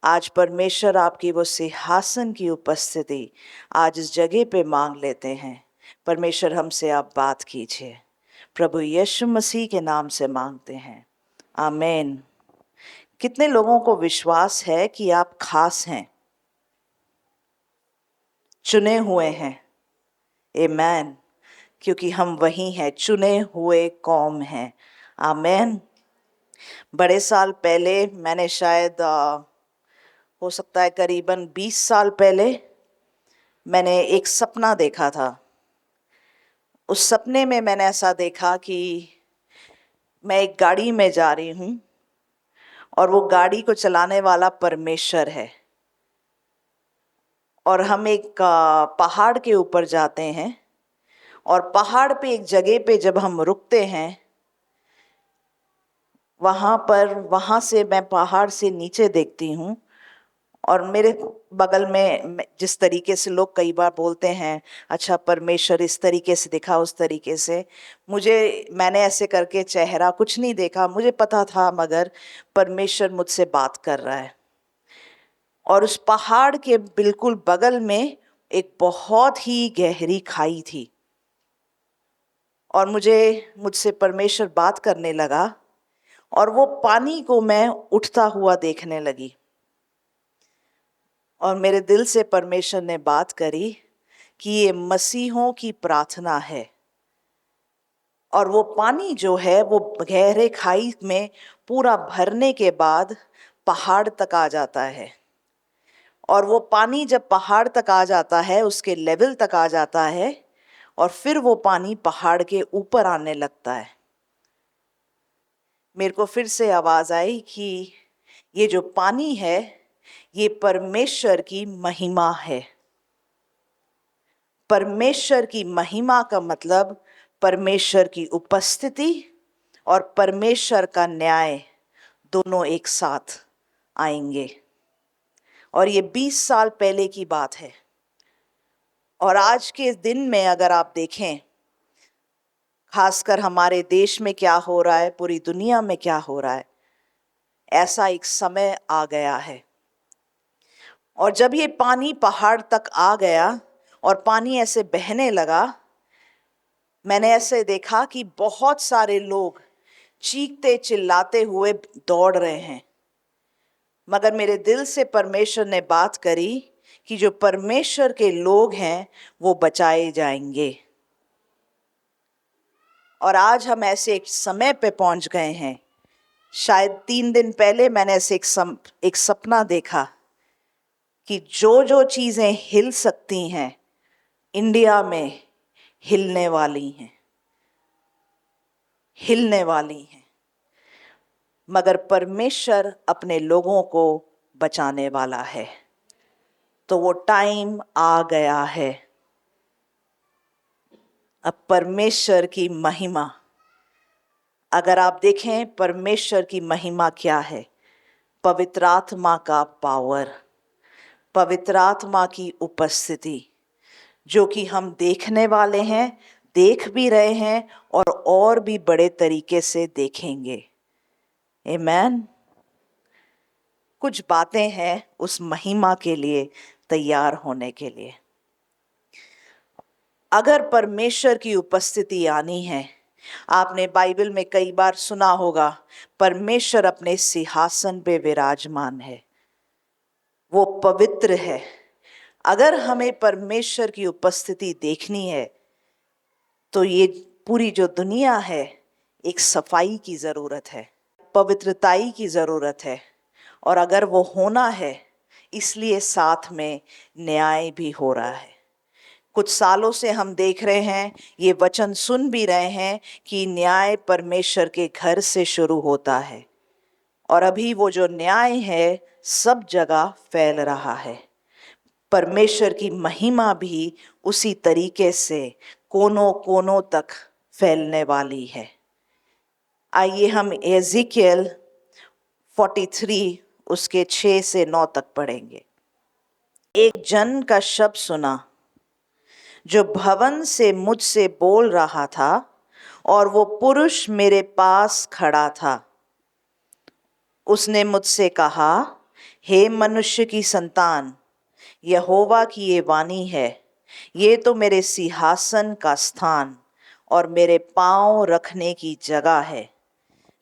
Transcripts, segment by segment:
आज परमेश्वर आपकी वो सिंहासन की उपस्थिति आज इस जगह पे मांग लेते हैं। परमेश्वर हमसे आप बात कीजिए, प्रभु यीशु मसीह के नाम से मांगते हैं, आमीन। कितने लोगों को विश्वास है कि आप खास हैं, चुने हुए हैं? आमीन। क्योंकि हम वही हैं, चुने हुए कौम हैं। आमीन। बड़े साल पहले मैंने शायद हो सकता है करीबन 20 साल पहले मैंने एक सपना देखा था। उस सपने में मैंने ऐसा देखा कि मैं एक गाड़ी में जा रही हूँ और वो गाड़ी को चलाने वाला परमेश्वर है, और हम एक पहाड़ के ऊपर जाते हैं, और पहाड़ पे एक जगह पे जब हम रुकते हैं, वहाँ से मैं पहाड़ से नीचे देखती हूँ, और मेरे बगल में जिस तरीके से लोग कई बार बोलते हैं, अच्छा परमेश्वर इस तरीके से दिखा, उस तरीके से, मैंने ऐसे करके चेहरा कुछ नहीं देखा, मुझे पता था मगर परमेश्वर मुझसे बात कर रहा है। और उस पहाड़ के बिल्कुल बगल में एक बहुत ही गहरी खाई थी, और मुझसे परमेश्वर बात करने लगा, और वो पानी को मैं उठता हुआ देखने लगी, और मेरे दिल से परमेश्वर ने बात करी कि ये मसीहों की प्रार्थना है। और वो पानी जो है वो गहरे खाई में पूरा भरने के बाद पहाड़ तक आ जाता है, और वो पानी जब पहाड़ तक आ जाता है, उसके लेवल तक आ जाता है, और फिर वो पानी पहाड़ के ऊपर आने लगता है। मेरे को फिर से आवाज आई कि ये जो पानी है ये परमेश्वर की महिमा है। परमेश्वर की महिमा का मतलब परमेश्वर की उपस्थिति और परमेश्वर का न्याय दोनों एक साथ आएंगे। और ये 20 साल पहले की बात है। और आज के दिन में अगर आप देखें, खासकर हमारे देश में क्या हो रहा है, पूरी दुनिया में क्या हो रहा है, ऐसा एक समय आ गया है। और जब ये पानी पहाड़ तक आ गया और पानी ऐसे बहने लगा, मैंने ऐसे देखा कि बहुत सारे लोग चीखते चिल्लाते हुए दौड़ रहे हैं, मगर मेरे दिल से परमेश्वर ने बात करी कि जो परमेश्वर के लोग हैं वो बचाए जाएंगे। और आज हम ऐसे एक समय पे पहुंच गए हैं। शायद 3 दिन पहले मैंने ऐसे एक सपना देखा कि जो जो चीजें हिल सकती हैं इंडिया में हिलने वाली हैं, हिलने वाली हैं, मगर परमेश्वर अपने लोगों को बचाने वाला है। तो वो टाइम आ गया है। अब परमेश्वर की महिमा, अगर आप देखें परमेश्वर की महिमा क्या है, पवित्र आत्मा का पावर, पवित्र आत्मा की उपस्थिति, जो कि हम देखने वाले हैं, देख भी रहे हैं, और भी बड़े तरीके से देखेंगे। आमीन। कुछ बातें हैं उस महिमा के लिए तैयार होने के लिए। अगर परमेश्वर की उपस्थिति आनी है, आपने बाइबल में कई बार सुना होगा, परमेश्वर अपने सिंहासन पे विराजमान है, वो पवित्र है। अगर हमें परमेश्वर की उपस्थिति देखनी है तो ये पूरी जो दुनिया है, एक सफाई की जरूरत है, पवित्रताई की जरूरत है। और अगर वो होना है, इसलिए साथ में न्याय भी हो रहा है। कुछ सालों से हम देख रहे हैं, ये वचन सुन भी रहे हैं कि न्याय परमेश्वर के घर से शुरू होता है, और अभी वो जो न्याय है सब जगह फैल रहा है। परमेश्वर की महिमा भी उसी तरीके से कोनों कोनों तक फैलने वाली है। आइए हम एजिकियल 43 उसके 6 से 9 तक पढ़ेंगे। एक जन का शब्द सुना जो भवन से मुझसे बोल रहा था, और वो पुरुष मेरे पास खड़ा था। उसने मुझसे कहा, हे मनुष्य की संतान, यहोवा की ये वाणी है, ये तो मेरे सिंहासन का स्थान और मेरे पांव रखने की जगह है,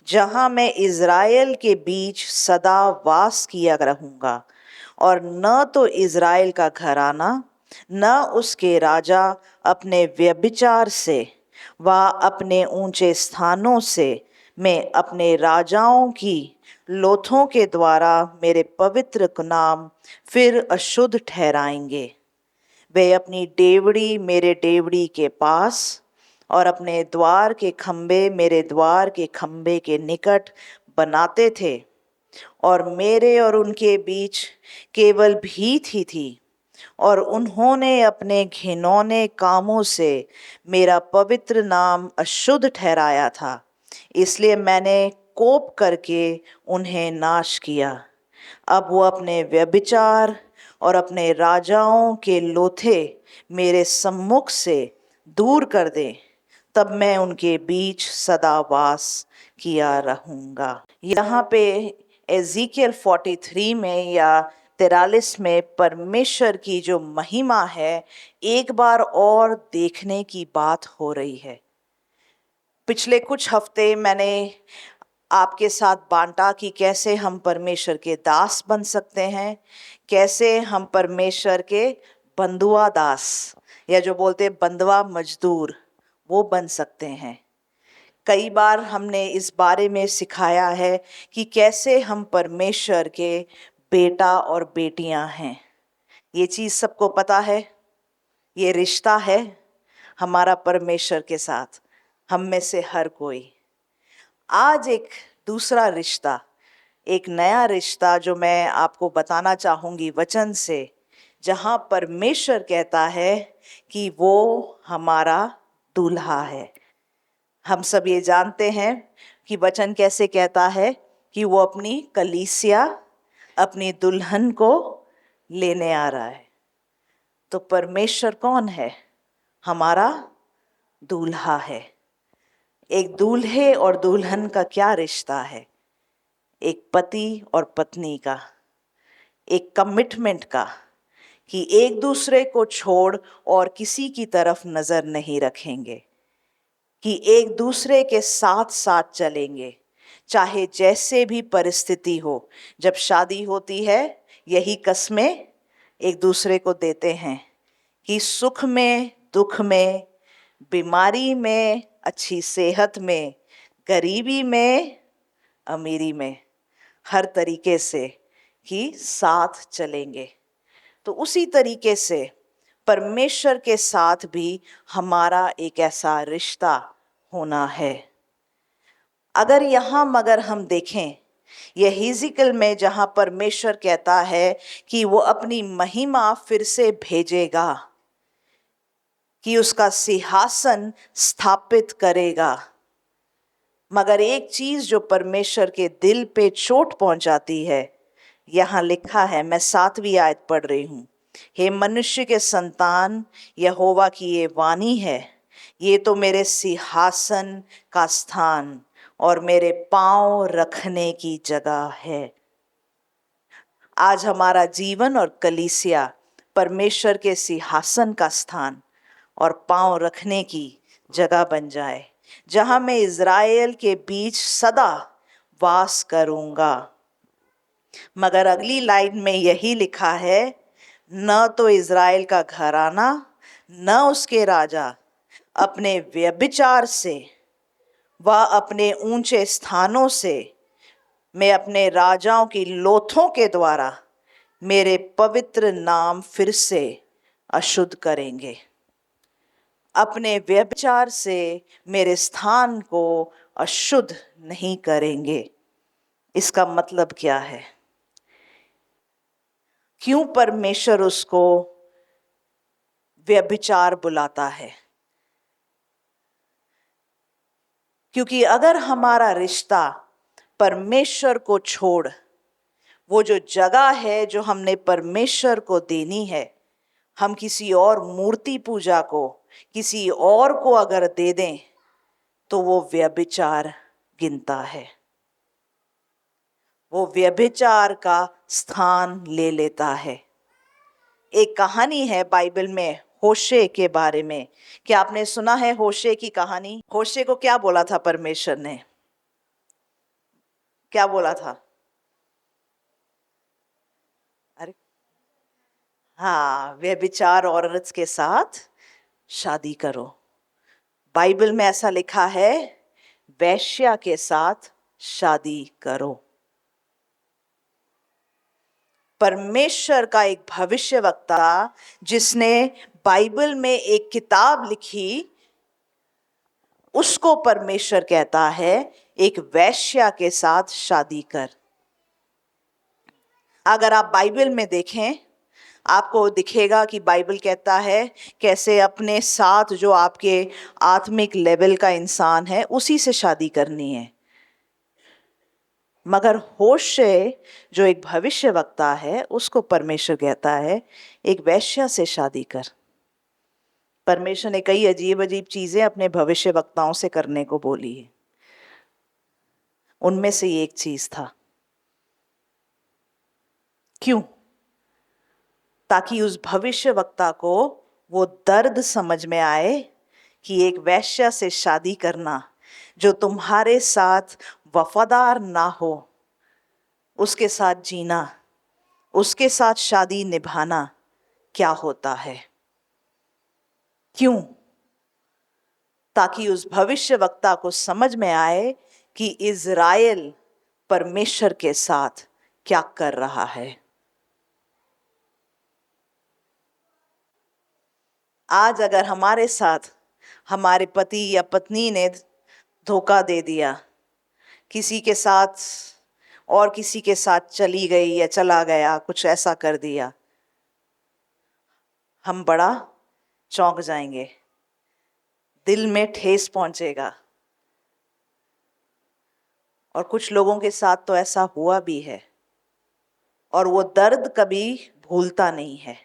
जहां मैं इज़राइल के बीच सदा वास किया रहूंगा। और न तो इज़राइल का घराना न उसके राजा अपने व्यभिचार से व अपने ऊंचे स्थानों से मैं अपने राजाओं की लोथों के द्वारा मेरे पवित्र नाम फिर अशुद्ध ठहराएंगे। वे अपनी डेवड़ी मेरे डेवड़ी के पास और अपने द्वार के खंबे मेरे द्वार के खंबे के निकट बनाते थे, और मेरे और उनके बीच केवल भीत ही थी, और उन्होंने अपने घिनौने कामों से मेरा पवित्र नाम अशुद्ध ठहराया था, इसलिए मैंने कोप करके उन्हें नाश किया। अब वो अपने व्यभिचार और अपने राजाओं के लोथे मेरे सम्मुख से दूर कर दे, तब मैं उनके बीच सदा वास किया रहूंगा। यहाँ पे एज़ेकियल 43 में या 43 में परमेश्वर की जो महिमा है एक बार और देखने की बात हो रही है। पिछले कुछ हफ्ते मैंने आपके साथ बांटा कि कैसे हम परमेश्वर के दास बन सकते हैं, कैसे हम परमेश्वर के बंधुआ दास या जो बोलते बंधुआ मजदूर वो बन सकते हैं। कई बार हमने इस बारे में सिखाया है कि कैसे हम परमेश्वर के बेटा और बेटियां हैं। ये चीज़ सबको पता है, ये रिश्ता है हमारा परमेश्वर के साथ, हम में से हर कोई। आज एक दूसरा रिश्ता, एक नया रिश्ता जो मैं आपको बताना चाहूँगी वचन से, जहाँ परमेश्वर कहता है कि वो हमारा दूल्हा है। हम सब ये जानते हैं कि वचन कैसे कहता है कि वो अपनी कलीसिया, अपनी दुल्हन को लेने आ रहा है। तो परमेश्वर कौन है? हमारा दूल्हा है। एक दूल्हे और दुल्हन का क्या रिश्ता है? एक पति और पत्नी का, एक कमिटमेंट का, कि एक दूसरे को छोड़ और किसी की तरफ नजर नहीं रखेंगे, कि एक दूसरे के साथ साथ चलेंगे चाहे जैसे भी परिस्थिति हो। जब शादी होती है यही कस्में एक दूसरे को देते हैं कि सुख में, दुख में, बीमारी में, अच्छी सेहत में, गरीबी में, अमीरी में, हर तरीके से कि साथ चलेंगे। तो उसी तरीके से परमेश्वर के साथ भी हमारा एक ऐसा रिश्ता होना है। अगर यहाँ मगर हम देखें यह हिजकिय्याह में, जहाँ परमेश्वर कहता है कि वो अपनी महिमा फिर से भेजेगा, कि उसका सिंहासन स्थापित करेगा, मगर एक चीज जो परमेश्वर के दिल पे चोट पहुंचाती है, यहाँ लिखा है, मैं 7वीं आयत पढ़ रही हूँ। हे मनुष्य के संतान, यहोवा की ये वाणी है, ये तो मेरे सिंहासन का स्थान और मेरे पांव रखने की जगह है। आज हमारा जीवन और कलीसिया परमेश्वर के सिंहासन का स्थान और पांव रखने की जगह बन जाए, जहां मैं इज़राइल के बीच सदा वास करूंगा। मगर अगली लाइन में यही लिखा है, न तो इज़राइल का घराना न उसके राजा अपने व्यभिचार से व अपने ऊंचे स्थानों से मैं अपने राजाओं की लोथों के द्वारा मेरे पवित्र नाम फिर से अशुद्ध करेंगे। अपने व्यभिचार से मेरे स्थान को अशुद्ध नहीं करेंगे। इसका मतलब क्या है? क्यों परमेश्वर उसको व्यभिचार बुलाता है? क्योंकि अगर हमारा रिश्ता परमेश्वर को छोड़, वो जो जगह है जो हमने परमेश्वर को देनी है, हम किसी और मूर्ति पूजा को, किसी और को अगर दे दें तो वो व्यभिचार गिनता है। वो व्यभिचार का स्थान ले लेता है। एक कहानी है बाइबल में होशे के बारे में। क्या आपने सुना है होशे की कहानी? होशे को क्या बोला था परमेश्वर ने? क्या बोला था? अरे हाँ, व्यभिचार औरत के साथ शादी करो। बाइबल में ऐसा लिखा है, वैश्या के साथ शादी करो। परमेश्वर का एक भविष्यवक्ता जिसने बाइबल में एक किताब लिखी, उसको परमेश्वर कहता है एक वैश्या के साथ शादी कर। अगर आप बाइबल में देखें, आपको दिखेगा कि बाइबल कहता है कैसे अपने साथ जो आपके आत्मिक लेवल का इंसान है उसी से शादी करनी है। मगर होशे जो एक भविष्यवक्ता है, उसको परमेश्वर कहता है एक वैश्या से शादी कर। परमेश्वर ने कई अजीब अजीब चीजें अपने भविष्यवक्ताओं से करने को बोली है। उनमें से एक चीज था, क्यों? ताकि उस भविष्यवक्ता को वो दर्द समझ में आए कि एक वैश्या से शादी करना जो तुम्हारे साथ वफादार ना हो, उसके साथ जीना, उसके साथ शादी निभाना क्या होता है। क्यों? ताकि उस भविष्यवक्ता को समझ में आए कि इज़राइल परमेश्वर के साथ क्या कर रहा है। आज अगर हमारे साथ हमारे पति या पत्नी ने धोखा दे दिया, किसी के साथ और किसी के साथ चली गई या चला गया, कुछ ऐसा कर दिया, हम बड़ा चौंक जाएंगे, दिल में ठेस पहुंचेगा। और कुछ लोगों के साथ तो ऐसा हुआ भी है, और वो दर्द कभी भूलता नहीं है।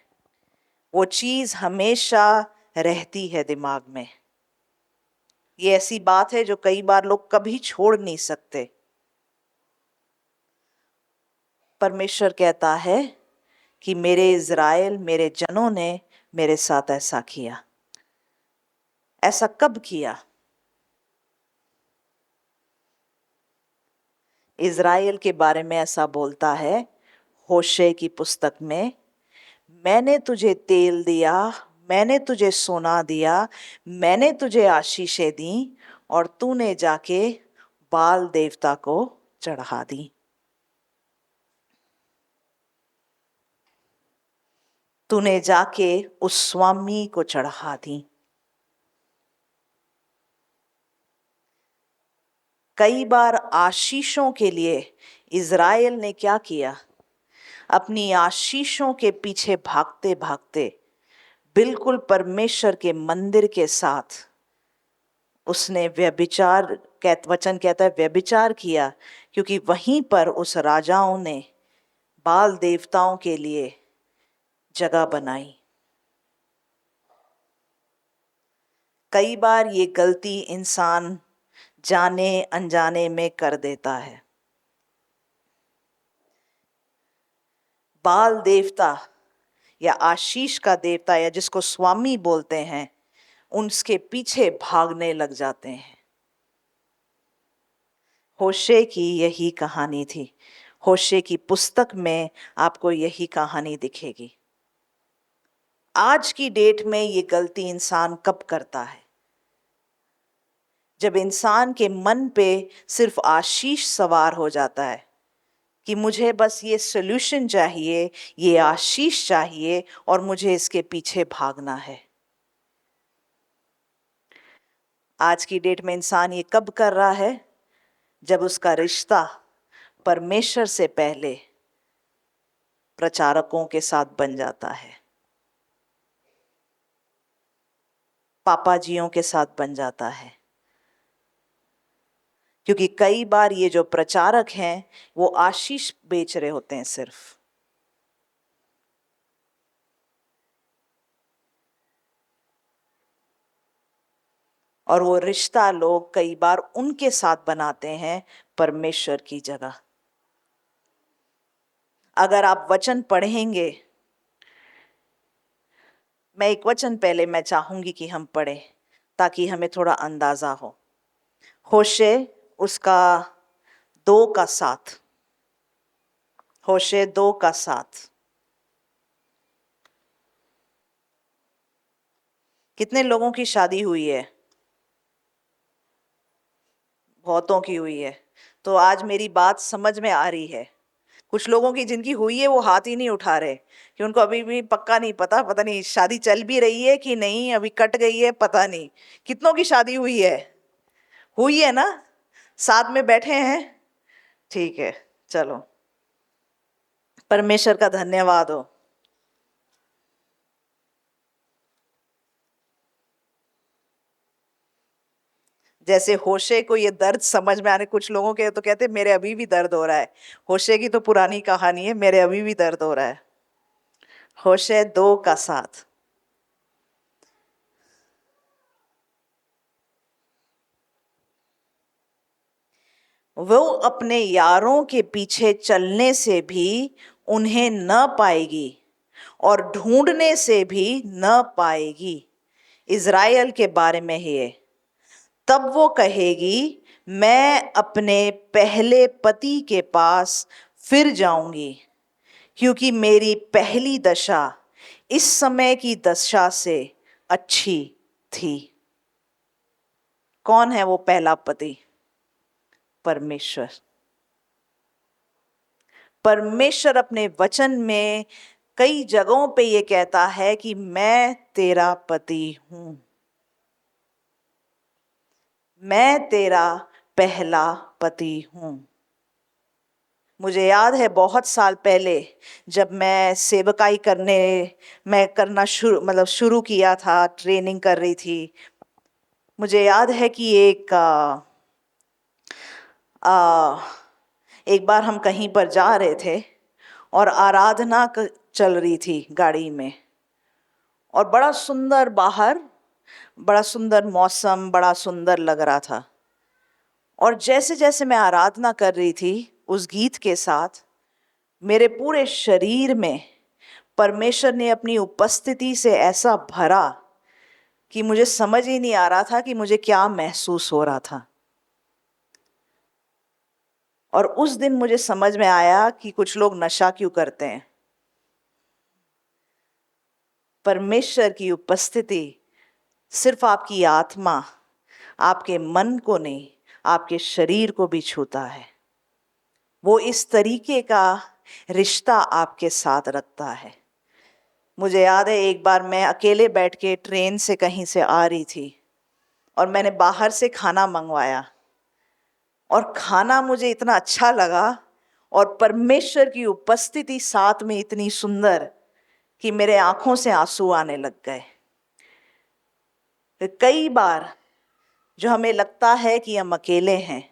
वो चीज हमेशा रहती है दिमाग में। ये ऐसी बात है जो कई बार लोग कभी छोड़ नहीं सकते। परमेश्वर कहता है कि मेरे इज़राइल, मेरे जनों ने मेरे साथ ऐसा किया। ऐसा कब किया? इज़राइल के बारे में ऐसा बोलता है होशे की पुस्तक में, मैंने तुझे तेल दिया, मैंने तुझे सोना दिया, मैंने तुझे आशीषें दी, और तूने जाके बाल देवता को चढ़ा दी। तूने जाके उस स्वामी को चढ़ा दी। कई बार आशीषों के लिए इज़राइल ने क्या किया? अपनी आशीषों के पीछे भागते भागते बिल्कुल परमेश्वर के मंदिर के साथ उसने व्यभिचार, वचन कहता है व्यभिचार किया, क्योंकि वहीं पर उस राजाओं ने बाल देवताओं के लिए जगह बनाई। कई बार ये गलती इंसान जाने अनजाने में कर देता है। बाल देवता या आशीष का देवता, या जिसको स्वामी बोलते हैं, उनके पीछे भागने लग जाते हैं। होशे की यही कहानी थी। होशे की पुस्तक में आपको यही कहानी दिखेगी। आज की डेट में ये गलती इंसान कब करता है? जब इंसान के मन पे सिर्फ आशीष सवार हो जाता है कि मुझे बस ये सॉल्यूशन चाहिए, ये आशीष चाहिए, और मुझे इसके पीछे भागना है। आज की डेट में इंसान ये कब कर रहा है? जब उसका रिश्ता परमेश्वर से पहले प्रचारकों के साथ बन जाता है, पापाजियों के साथ बन जाता है। क्योंकि कई बार ये जो प्रचारक हैं वो आशीष बेच रहे होते हैं सिर्फ। और वो रिश्ता लोग कई बार उनके साथ बनाते हैं परमेश्वर की जगह। अगर आप वचन पढ़ेंगे, मैं एक वचन पहले मैं चाहूंगी कि हम पढ़ें ताकि हमें थोड़ा अंदाजा हो। होशे उसका 2:7, होशे 2:7। कितने लोगों की शादी हुई है? बहुतों की हुई है। तो आज मेरी बात समझ में आ रही है। कुछ लोगों की जिनकी हुई है वो हाथ ही नहीं उठा रहे कि उनको अभी भी पक्का नहीं पता, पता नहीं शादी चल भी रही है कि नहीं, अभी कट गई है, पता नहीं। कितनों की शादी हुई है? हुई है ना? साथ में बैठे हैं? ठीक है, चलो, परमेश्वर का धन्यवाद हो। जैसे होशे को ये दर्द समझ में आने, कुछ लोगों के तो कहते मेरे अभी भी दर्द हो रहा है। होशे की तो पुरानी कहानी है, मेरे अभी भी दर्द हो रहा है। होशे 2:7। वो अपने यारों के पीछे चलने से भी उन्हें न पाएगी और ढूंढने से भी न पाएगी। इज़राइल के बारे में ही है। तब वो कहेगी, मैं अपने पहले पति के पास फिर जाऊंगी, क्योंकि मेरी पहली दशा इस समय की दशा से अच्छी थी। कौन है वो पहला पति? परमेश्वर। परमेश्वर अपने वचन में कई जगहों पे ये कहता है कि मैं तेरा पति हूं, मैं तेरा पहला पति हूं। मुझे याद है बहुत साल पहले जब मैं सेवकाई करना शुरू किया था, ट्रेनिंग कर रही थी। मुझे याद है कि एक बार हम कहीं पर जा रहे थे और आराधना चल रही थी गाड़ी में, और बड़ा सुंदर बाहर, बड़ा सुंदर मौसम, बड़ा सुंदर लग रहा था। और जैसे जैसे मैं आराधना कर रही थी उस गीत के साथ, मेरे पूरे शरीर में परमेश्वर ने अपनी उपस्थिति से ऐसा भरा कि मुझे समझ ही नहीं आ रहा था कि मुझे क्या महसूस हो रहा था। और उस दिन मुझे समझ में आया कि कुछ लोग नशा क्यों करते हैं। परमेश्वर की उपस्थिति सिर्फ आपकी आत्मा, आपके मन को नहीं, आपके शरीर को भी छूता है। वो इस तरीके का रिश्ता आपके साथ रखता है। मुझे याद है एक बार मैं अकेले बैठ के ट्रेन से कहीं से आ रही थी और मैंने बाहर से खाना मंगवाया, और खाना मुझे इतना अच्छा लगा और परमेश्वर की उपस्थिति साथ में इतनी सुंदर कि मेरे आंखों से आंसू आने लग गए। कई बार जो हमें लगता है कि हम अकेले हैं,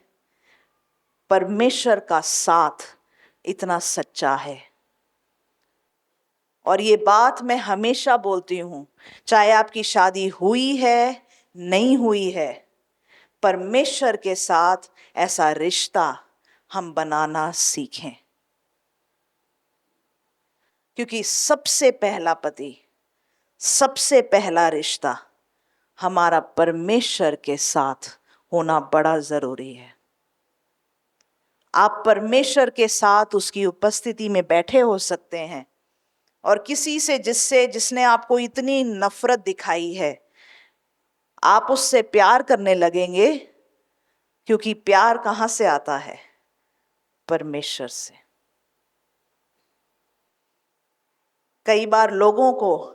परमेश्वर का साथ इतना सच्चा है। और ये बात मैं हमेशा बोलती हूँ, चाहे आपकी शादी हुई है नहीं हुई है, परमेश्वर के साथ ऐसा रिश्ता हम बनाना सीखें। क्योंकि सबसे पहला पति, सबसे पहला रिश्ता हमारा परमेश्वर के साथ होना बड़ा जरूरी है। आप परमेश्वर के साथ उसकी उपस्थिति में बैठे हो सकते हैं, और किसी से जिसने आपको इतनी नफरत दिखाई है, आप उससे प्यार करने लगेंगे, क्योंकि प्यार कहां से आता है? परमेश्वर से। कई बार लोगों को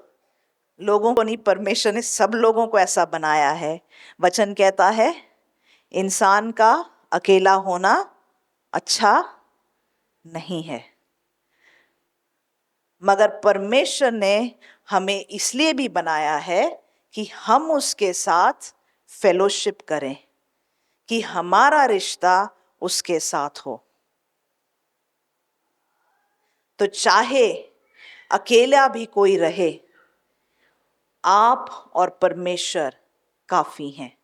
नहीं, परमेश्वर ने सब लोगों को ऐसा बनाया है। वचन कहता है इंसान का अकेला होना अच्छा नहीं है, मगर परमेश्वर ने हमें इसलिए भी बनाया है कि हम उसके साथ फेलोशिप करें, कि हमारा रिश्ता उसके साथ हो। तो चाहे अकेला भी कोई रहे, आप और परमेश्वर काफी हैं।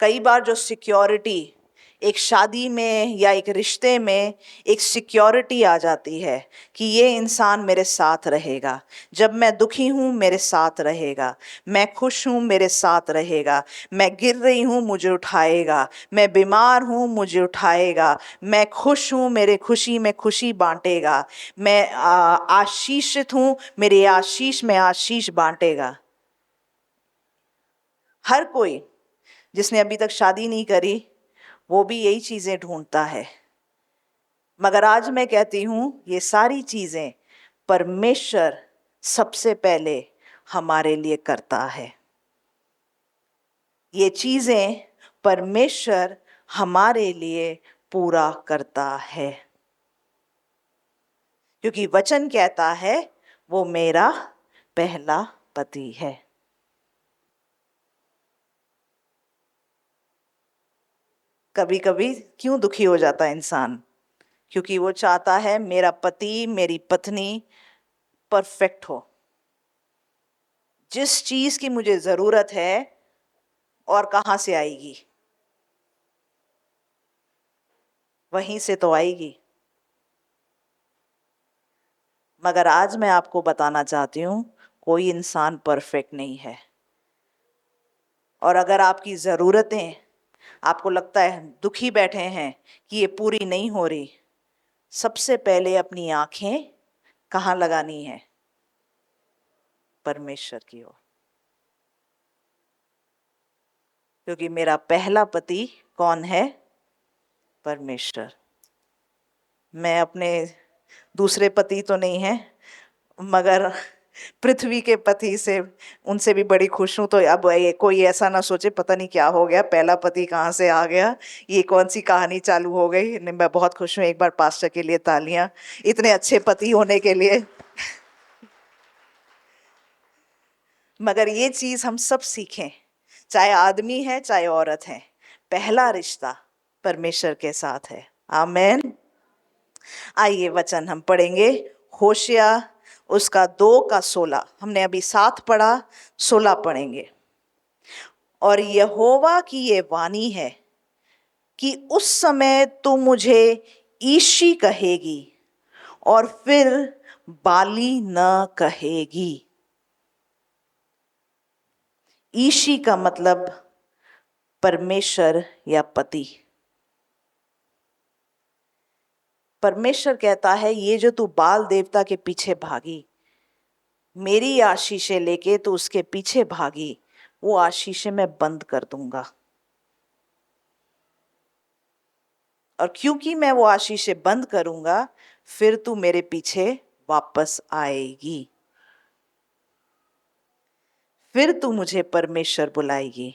कई बार जो सिक्योरिटी एक शादी में या एक रिश्ते में एक सिक्योरिटी आ जाती है कि ये इंसान मेरे साथ रहेगा, जब मैं दुखी हूँ मेरे साथ रहेगा, मैं खुश हूँ मेरे साथ रहेगा, मैं गिर रही हूँ मुझे उठाएगा, मैं बीमार हूँ मुझे उठाएगा, मैं खुश हूँ मेरे खुशी में खुशी बांटेगा, मैं आशीषित हूँ मेरे आशीष में आशीष बांटेगा। हर कोई जिसने अभी तक शादी नहीं करी वो भी यही चीजें ढूंढता है, मगर आज मैं कहती हूं ये सारी चीजें परमेश्वर सबसे पहले हमारे लिए करता है। ये चीजें परमेश्वर हमारे लिए पूरा करता है, क्योंकि वचन कहता है वो मेरा पहला पति है। कभी कभी क्यों दुखी हो जाता है इंसान? क्योंकि वो चाहता है मेरा पति मेरी पत्नी परफेक्ट हो, जिस चीज की मुझे जरूरत है और कहां से आएगी, वहीं से तो आएगी। मगर आज मैं आपको बताना चाहती हूं कोई इंसान परफेक्ट नहीं है। और अगर आपकी जरूरतें, आपको लगता है दुखी बैठे हैं कि ये पूरी नहीं हो रही, सबसे पहले अपनी आंखें कहां लगानी है? परमेश्वर की ओर। क्योंकि मेरा पहला पति कौन है? परमेश्वर। मैं अपने दूसरे पति तो नहीं है, मगर पृथ्वी के पति से, उनसे भी बड़ी खुश हूं। तो अब ये कोई ऐसा ना सोचे पता नहीं क्या हो गया, पहला पति कहाँ से आ गया, ये कौन सी कहानी चालू हो गई। नहीं, मैं बहुत खुश हूँ। एक बार पास्टर के लिए तालियां, इतने अच्छे पति होने के लिए। मगर ये चीज हम सब सीखें, चाहे आदमी है चाहे औरत है, पहला रिश्ता परमेश्वर के साथ है। आमेन। आइए वचन हम पढ़ेंगे, होशिया उसका 2:16। हमने अभी 7 पढ़ा, 16 पढ़ेंगे। और यहोवा की ये वाणी है कि उस समय तू मुझे ईशी कहेगी और फिर बाली न कहेगी। ईशी का मतलब परमेश्वर या पति। परमेश्वर कहता है ये जो तू बाल देवता के पीछे भागी, मेरी आशीषें लेके तू उसके पीछे भागी, वो आशीषें मैं बंद कर दूंगा। और क्योंकि मैं वो आशीषें बंद करूंगा, फिर तू मेरे पीछे वापस आएगी, फिर तू मुझे परमेश्वर बुलाएगी,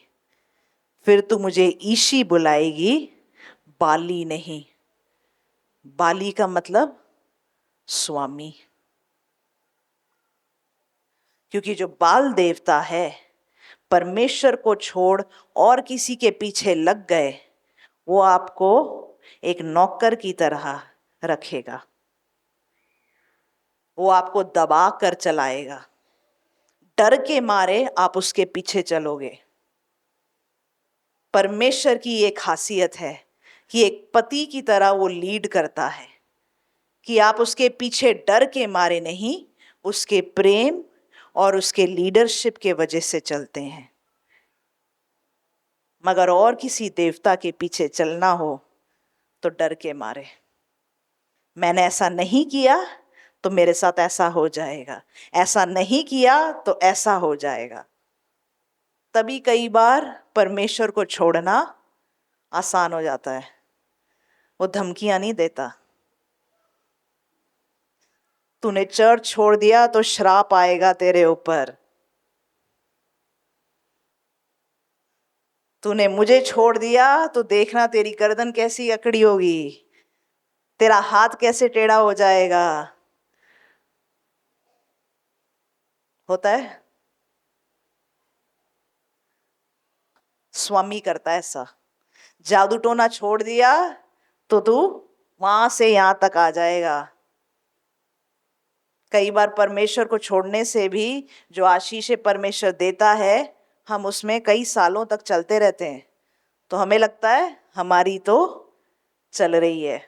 फिर तू मुझे ईशी बुलाएगी, बाली नहीं। बाली का मतलब स्वामी। क्योंकि जो बाल देवता है, परमेश्वर को छोड़ और किसी के पीछे लग गए, वो आपको एक नौकर की तरह रखेगा, वो आपको दबा कर चलाएगा, डर के मारे आप उसके पीछे चलोगे। परमेश्वर की एक खासियत है कि एक पति की तरह वो लीड करता है, कि आप उसके पीछे डर के मारे नहीं, उसके प्रेम और उसके लीडरशिप के वजह से चलते हैं। मगर और किसी देवता के पीछे चलना हो तो डर के मारे, मैंने ऐसा नहीं किया तो मेरे साथ ऐसा हो जाएगा, ऐसा नहीं किया तो ऐसा हो जाएगा। तभी कई बार परमेश्वर को छोड़ना आसान हो जाता है। वो धमकियां नहीं देता, तूने चर्च छोड़ दिया तो श्राप आएगा तेरे ऊपर, तूने मुझे छोड़ दिया तो देखना तेरी गर्दन कैसी अकड़ी होगी, तेरा हाथ कैसे टेढ़ा हो जाएगा। होता है, स्वामी करता है ऐसा। जादू टोना छोड़ दिया तो तू वहां से यहां तक आ जाएगा। कई बार परमेश्वर को छोड़ने से भी जो आशीषें परमेश्वर देता है, हम उसमें कई सालों तक चलते रहते हैं। तो हमें लगता है हमारी तो चल रही है।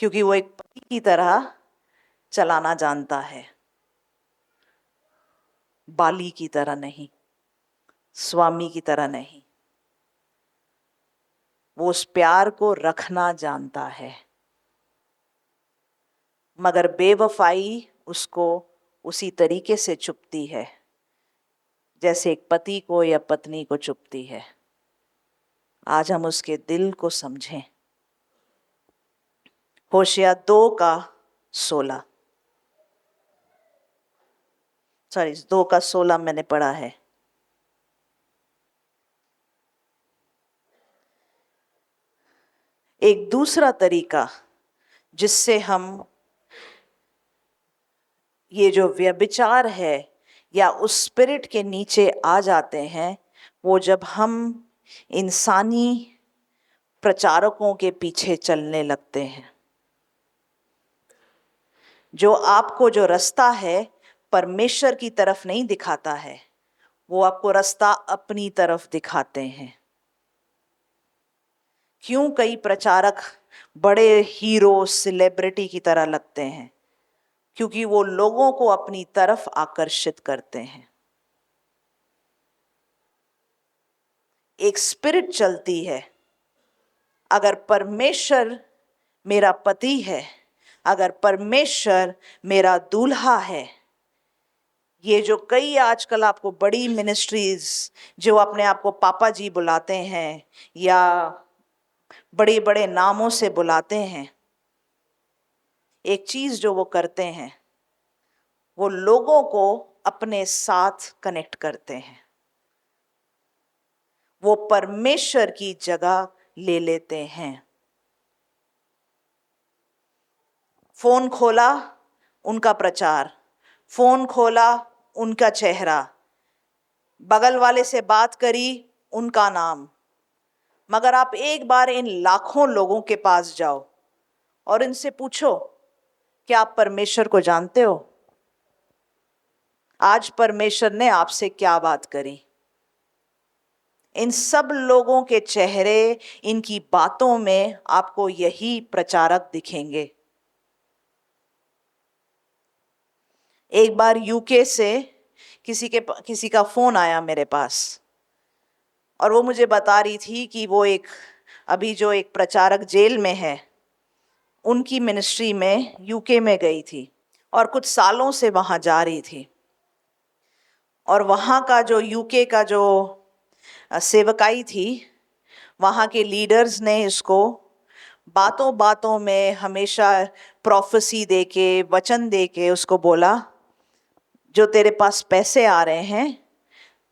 क्योंकि वो एक पति की तरह चलाना जानता है, बाली की तरह नहीं, स्वामी की तरह नहीं। वो उस प्यार को रखना जानता है, मगर बेवफाई उसको उसी तरीके से चुभती है जैसे एक पति को या पत्नी को चुभती है। आज हम उसके दिल को समझें। होशिया 2:16, सॉरी 2:16 मैंने पढ़ा है। एक दूसरा तरीका जिससे हम ये जो व्यभिचार है या उस स्पिरिट के नीचे आ जाते हैं, वो जब हम इंसानी प्रचारकों के पीछे चलने लगते हैं। जो आपको जो रास्ता है परमेश्वर की तरफ नहीं दिखाता है, वो आपको रास्ता अपनी तरफ दिखाते हैं। क्यों कई प्रचारक बड़े हीरो सेलिब्रिटी की तरह लगते हैं? क्योंकि वो लोगों को अपनी तरफ आकर्षित करते हैं। एक स्पिरिट चलती है, अगर परमेश्वर मेरा पति है, अगर परमेश्वर मेरा दूल्हा है। ये जो कई आजकल आपको बड़ी मिनिस्ट्रीज जो अपने आप को पापा जी बुलाते हैं या बड़े बड़े नामों से बुलाते हैं, एक चीज जो वो करते हैं, वो लोगों को अपने साथ कनेक्ट करते हैं। वो परमेश्वर की जगह ले लेते हैं। फोन खोला उनका प्रचार, फोन खोला उनका चेहरा, बगल वाले से बात करी उनका नाम। मगर आप एक बार इन लाखों लोगों के पास जाओ और इनसे पूछो, क्या आप परमेश्वर को जानते हो? आज परमेश्वर ने आपसे क्या बात करी? इन सब लोगों के चेहरे, इनकी बातों में आपको यही प्रचारक दिखेंगे। एक बार यूके से किसी का फोन आया मेरे पास और वो मुझे बता रही थी कि वो अभी जो एक प्रचारक जेल में है, उनकी मिनिस्ट्री में यूके में गई थी और कुछ सालों से वहां जा रही थी। और वहां का जो यूके का जो सेवकाई थी, वहां के लीडर्स ने इसको बातों बातों में हमेशा प्रोफेसी देके, वचन देके उसको बोला, जो तेरे पास पैसे आ रहे हैं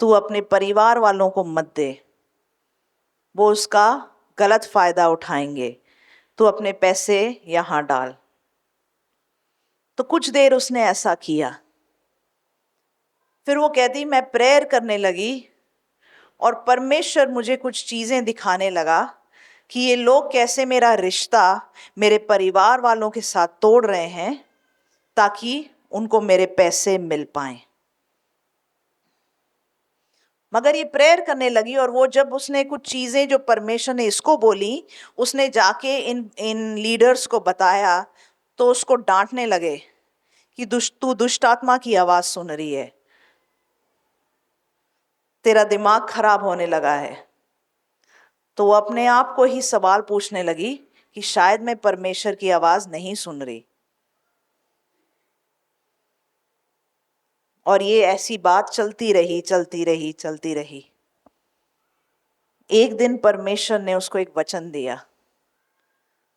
तू अपने परिवार वालों को मत दे, वो उसका गलत फायदा उठाएंगे, तू अपने पैसे यहां डाल। तो कुछ देर उसने ऐसा किया। फिर वो कहती, मैं प्रेयर करने लगी और परमेश्वर मुझे कुछ चीजें दिखाने लगा कि ये लोग कैसे मेरा रिश्ता मेरे परिवार वालों के साथ तोड़ रहे हैं ताकि उनको मेरे पैसे मिल पाए। मगर ये प्रेयर करने लगी और वो जब उसने कुछ चीजें जो परमेश्वर ने इसको बोली, उसने जाके इन इन लीडर्स को बताया, तो उसको डांटने लगे कि तू दुष्ट आत्मा की आवाज सुन रही है, तेरा दिमाग खराब होने लगा है। तो वो अपने आप को ही सवाल पूछने लगी कि शायद मैं परमेश्वर की आवाज नहीं सुन रही। और ये ऐसी बात चलती रही चलती रही चलती रही। एक दिन परमेश्वर ने उसको एक वचन दिया।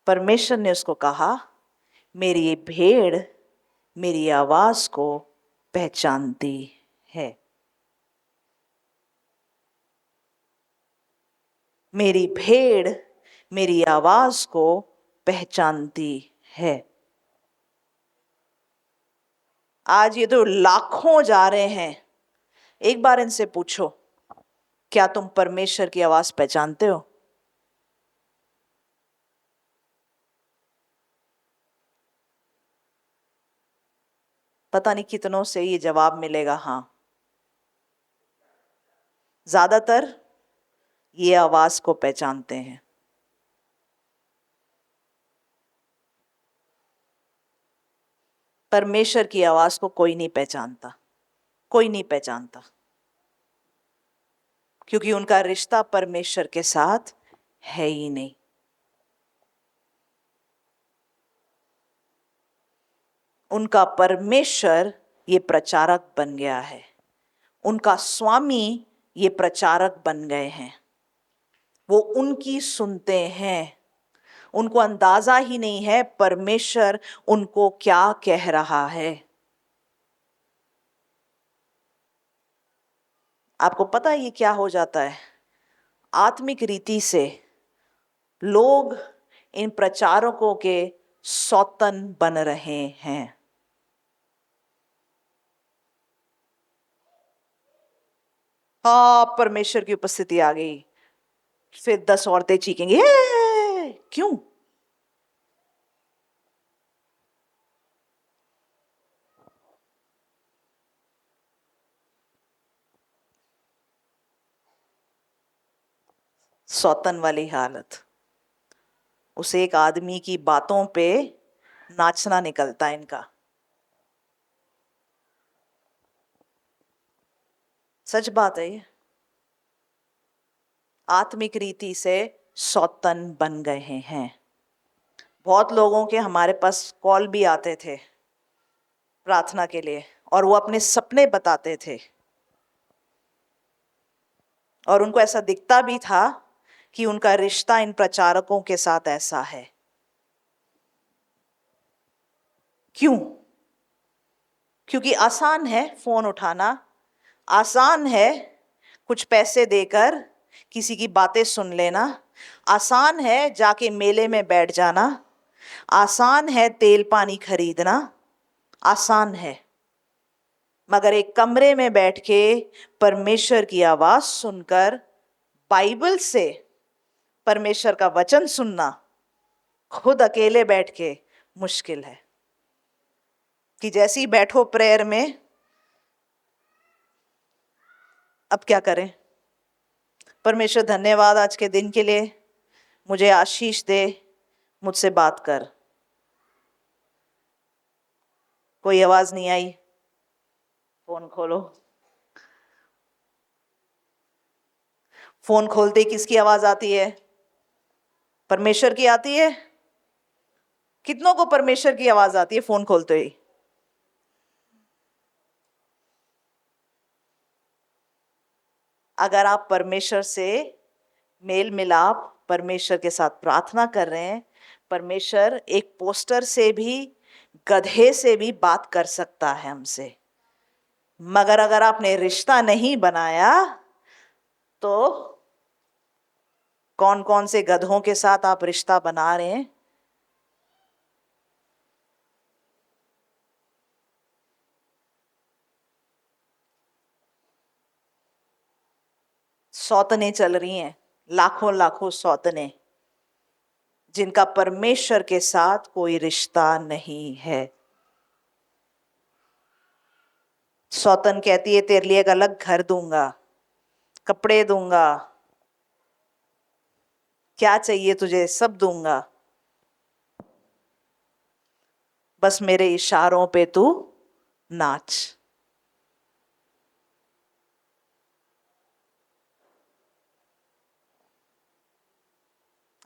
परमेश्वर ने उसको कहा, मेरी ये भेड़ मेरी आवाज को पहचानती है। मेरी भेड़ मेरी आवाज को पहचानती है। आज ये तो लाखों जा रहे हैं, एक बार इनसे पूछो, क्या तुम परमेश्वर की आवाज पहचानते हो? पता नहीं कितनों से ये जवाब मिलेगा, हाँ। ज्यादातर ये आवाज को पहचानते हैं। परमेश्वर की आवाज को कोई नहीं पहचानता, कोई नहीं पहचानता, क्योंकि उनका रिश्ता परमेश्वर के साथ है ही नहीं। उनका परमेश्वर ये प्रचारक बन गया है, उनका स्वामी ये प्रचारक बन गए हैं। वो उनकी सुनते हैं, उनको अंदाजा ही नहीं है परमेश्वर उनको क्या कह रहा है। आपको पता है ये क्या हो जाता है? आत्मिक रीति से लोग इन प्रचारकों के सौतन बन रहे हैं। हाँ, परमेश्वर की उपस्थिति आ गई, फिर 10 औरतें चीखेंगी, क्यों? सौतन वाली हालत। उस एक आदमी की बातों पे नाचना निकलता है इनका। सच बात है ये। आत्मिक रीति से सौतन बन गए हैं। बहुत लोगों के हमारे पास कॉल भी आते थे प्रार्थना के लिए, और वो अपने सपने बताते थे, और उनको ऐसा दिखता भी था कि उनका रिश्ता इन प्रचारकों के साथ ऐसा है। क्यों? क्योंकि आसान है फोन उठाना, आसान है कुछ पैसे देकर किसी की बातें सुन लेना, आसान है जाके मेले में बैठ जाना, आसान है तेल पानी खरीदना, आसान है। मगर एक कमरे में बैठ के परमेश्वर की आवाज सुनकर, बाइबल से परमेश्वर का वचन सुनना, खुद अकेले बैठ के मुश्किल है। कि जैसे ही बैठो प्रेयर में, अब क्या करें? परमेश्वर धन्यवाद आज के दिन के लिए, मुझे आशीष दे, मुझसे बात कर। कोई आवाज नहीं आई, फोन खोलो। फोन खोलते ही किसकी आवाज आती है? परमेश्वर की आती है। कितनों को परमेश्वर की आवाज आती है फोन खोलते ही? अगर आप परमेश्वर से मेल मिलाप, परमेश्वर के साथ प्रार्थना कर रहे हैं, परमेश्वर एक पोस्टर से भी, गधे से भी बात कर सकता है हमसे। मगर अगर आपने रिश्ता नहीं बनाया तो कौन कौन से गधों के साथ आप रिश्ता बना रहे हैं? सौतने चल रही हैं, लाखों लाखों सौतने, जिनका परमेश्वर के साथ कोई रिश्ता नहीं है। सौतन कहती है तेरे लिए एक अलग घर दूंगा, कपड़े दूंगा, क्या चाहिए तुझे सब दूंगा, बस मेरे इशारों पे तू नाच।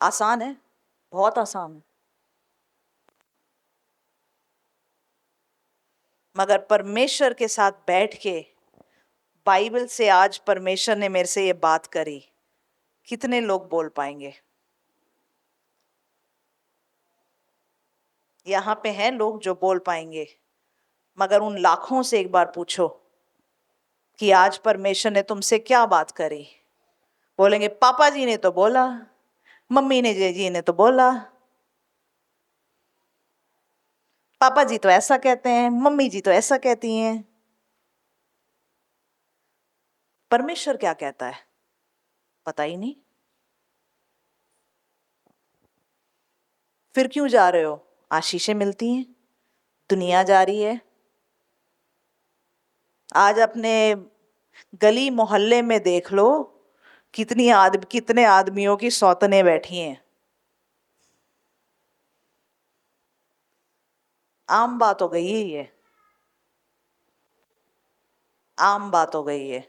आसान है, बहुत आसान है। मगर परमेश्वर के साथ बैठ के, बाइबल से आज परमेश्वर ने मेरे से ये बात करी, कितने लोग बोल पाएंगे? यहाँ पे हैं लोग जो बोल पाएंगे, मगर उन लाखों से एक बार पूछो कि आज परमेश्वर ने तुमसे क्या बात करी। बोलेंगे पापा जी ने तो बोला, मम्मी ने जी ने तो बोला, पापा जी तो ऐसा कहते हैं, मम्मी जी तो ऐसा कहती हैं। परमेश्वर क्या कहता है पता ही नहीं। फिर क्यों जा रहे हो? आशीषें मिलती हैं, दुनिया जा रही है। आज अपने गली मोहल्ले में देख लो, कितने आदमियों की सौतनें बैठी हैं। आम बात हो गई है ये, आम बात हो गई है।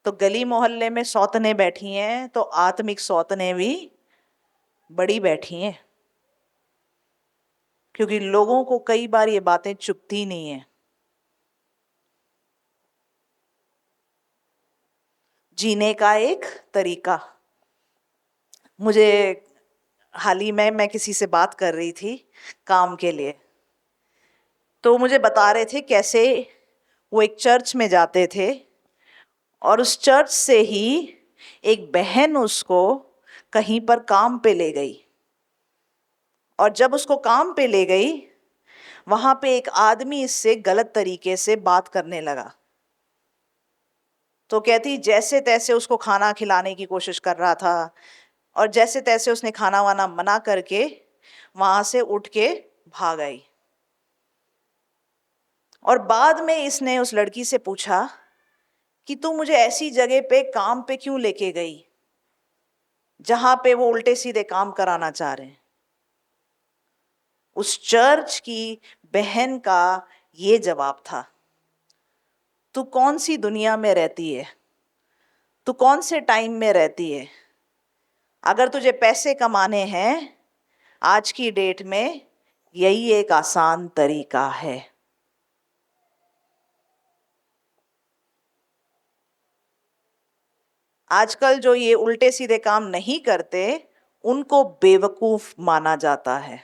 तो गली मोहल्ले में सौतनें बैठी हैं, तो आत्मिक सौतनें भी बड़ी बैठी हैं, क्योंकि लोगों को कई बार ये बातें चुभती नहीं है। जीने का एक तरीका। मुझे हाल ही में मैं किसी से बात कर रही थी काम के लिए, तो मुझे बता रहे थे कैसे वो एक चर्च में जाते थे और उस चर्च से ही एक बहन उसको कहीं पर काम पे ले गई, और जब उसको काम पे ले गई, वहां पे एक आदमी इससे गलत तरीके से बात करने लगा। तो कहती जैसे तैसे उसको खाना खिलाने की कोशिश कर रहा था, और जैसे तैसे उसने खाना वाना मना करके वहां से उठ के भाग आई। और बाद में इसने उस लड़की से पूछा कि तू मुझे ऐसी जगह पे काम पे क्यों लेके गई जहां पे वो उल्टे सीधे काम कराना चाह रहे हैं। उस चर्च की बहन का ये जवाब था, तू कौन सी दुनिया में रहती है, तू कौन से टाइम में रहती है। अगर तुझे पैसे कमाने हैं आज की डेट में, यही एक आसान तरीका है। आजकल जो ये उल्टे सीधे काम नहीं करते, उनको बेवकूफ माना जाता है।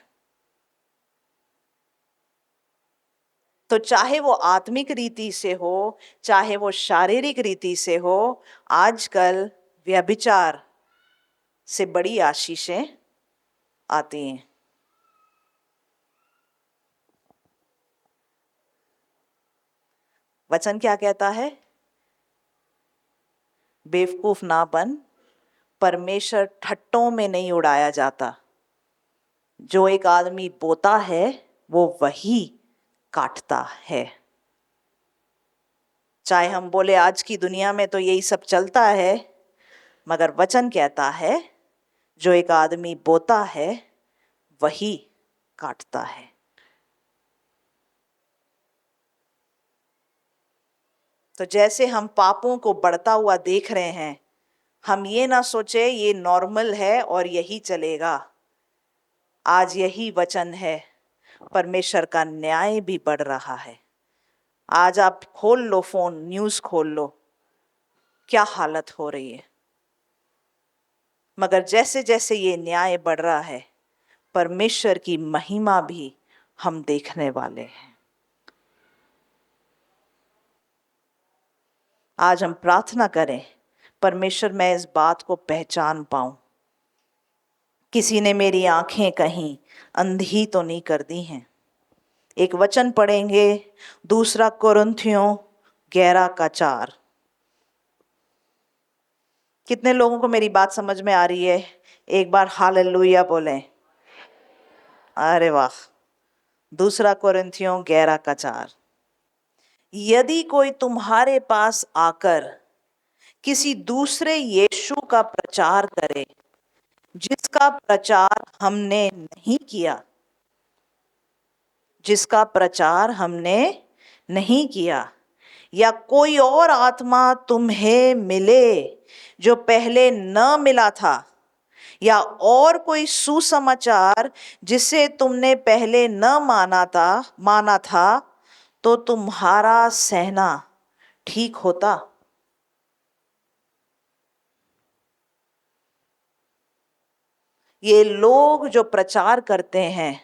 तो चाहे वो आत्मिक रीति से हो, चाहे वो शारीरिक रीति से हो, आजकल व्यभिचार से बड़ी आशीषें आती हैं। वचन क्या कहता है? बेवकूफ ना बन, परमेश्वर ठट्टों में नहीं उड़ाया जाता। जो एक आदमी बोता है वो वही काटता है। चाहे हम बोले आज की दुनिया में तो यही सब चलता है, मगर वचन कहता है जो एक आदमी बोता है वही काटता है। तो जैसे हम पापों को बढ़ता हुआ देख रहे हैं, हम ये ना सोचे ये नॉर्मल है और यही चलेगा। आज यही वचन है, परमेश्वर का न्याय भी बढ़ रहा है। आज आप खोल लो फोन, न्यूज़ खोल लो, क्या हालत हो रही है। मगर जैसे जैसे ये न्याय बढ़ रहा है, परमेश्वर की महिमा भी हम देखने वाले हैं। आज हम प्रार्थना करें, परमेश्वर मैं इस बात को पहचान पाऊं। किसी ने मेरी आंखें कहीं अंधी तो नहीं कर दी हैं। एक वचन पढ़ेंगे, दूसरा कुरिन्थियों 11:4। कितने लोगों को मेरी बात समझ में आ रही है? एक बार हालेलुया बोलें। अरे वाह। दूसरा कुरिन्थियों 11:4। यदि कोई तुम्हारे पास आकर किसी दूसरे यीशु का प्रचार करे जिसका प्रचार हमने नहीं किया, जिसका प्रचार हमने नहीं किया, या कोई और आत्मा तुम्हें मिले जो पहले न मिला था, या और कोई सुसमाचार जिसे तुमने पहले न माना था, तो तुम्हारा सहना ठीक होता। ये लोग जो प्रचार करते हैं,